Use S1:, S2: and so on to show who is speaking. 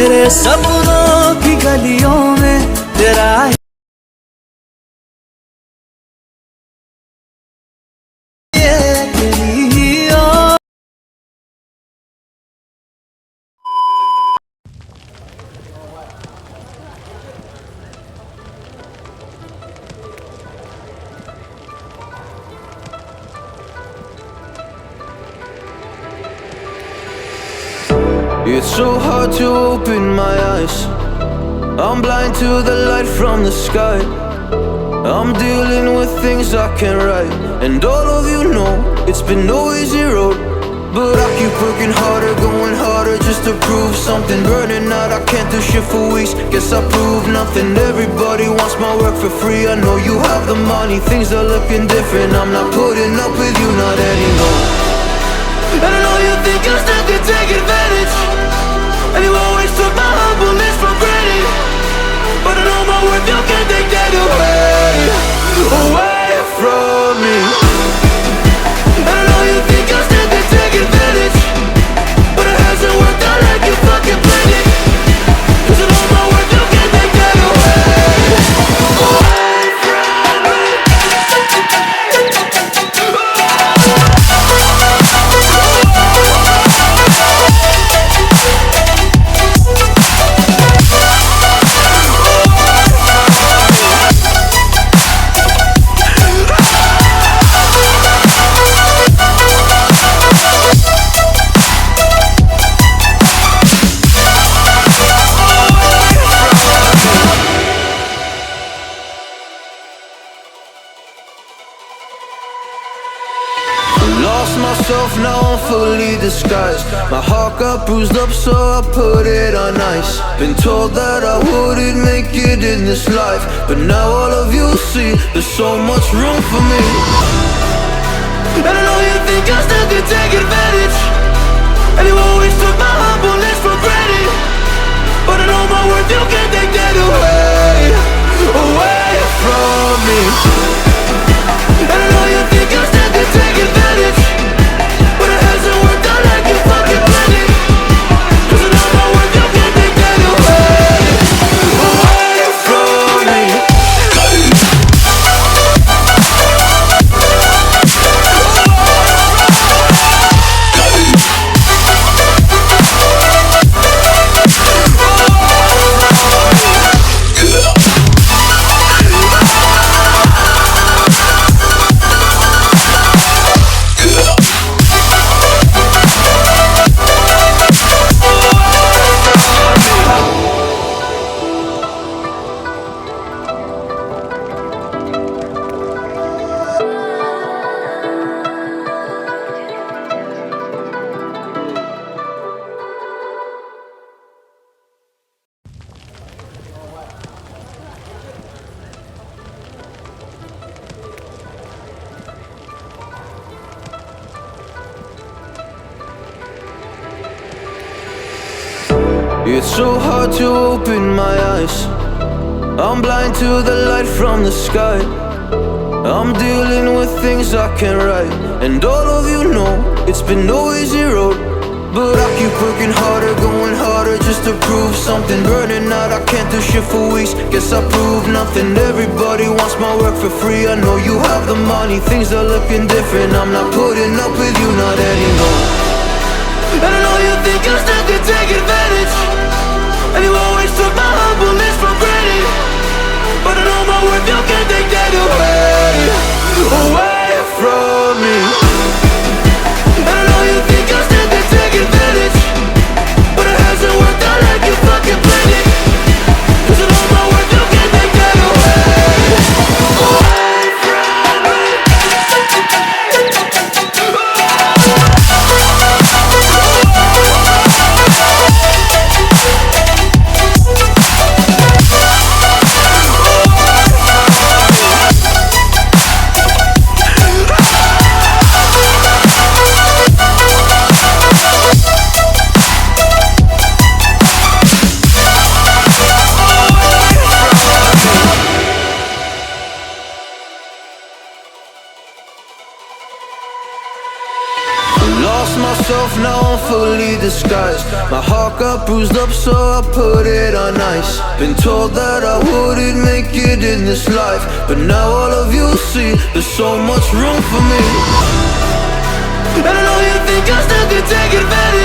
S1: मेरे सपनों की गलियों में तेरा
S2: It's so hard to open my eyes. I'm blind to the light from the sky. I'm dealing with things I can't write, and all of you know it's been no easy road. But I keep working harder, going harder just to prove something. Burning out, I can't do shit for weeks. Guess I proved nothing. Everybody wants my work for free. I know you have the money, things are looking different. I'm not putting up with you, not anymore. And I know you think you still can take advantage, and you always took my humbleness for granted. But I know my worth, you can't take that away from me. And I know you think you still can take advantage, but it hasn't worked out like you fucking planned it. 'Cause I know my worth, you can't take that away from me. Lost myself, now I'm fully disguised. My heart got bruised up, so I put it on ice. Been told that I wouldn't make it in this life, but now all of you see there's so much room for me. And I know you think I still can take advantage, and you always took my humbleness for granted. But I know my worth, you can't take that away from me. And I know you think you still can take advantage, but it hasn't worked out like you fucking planned it. 'Cause I know my worth, you can't take that away from me. It's so hard to open my eyes. I'm blind to the light from the sky. I'm dealing with things I can't write, and all of you know it's been no easy road. But I keep working harder, going harder just to prove something. Burning out, I can't do shit for weeks. Guess I proved nothing. Everybody wants my work for free. I know you have the money, things are looking different. I'm not putting up with you, not anymore. And I know you think you still can take advantage, and you always took my humbleness for granted. But I know my worth, you can't take that away from me. And I know you think you still can take advantage, but it hasn't worked out like you fucking planned it. 'Cause I know my worth, you can't take that away from me. skies. My heart got bruised up, so I put it on ice. Been told that I wouldn't make it in this life, but now all of you see there's so much room for me. And I know you think I still can take advantage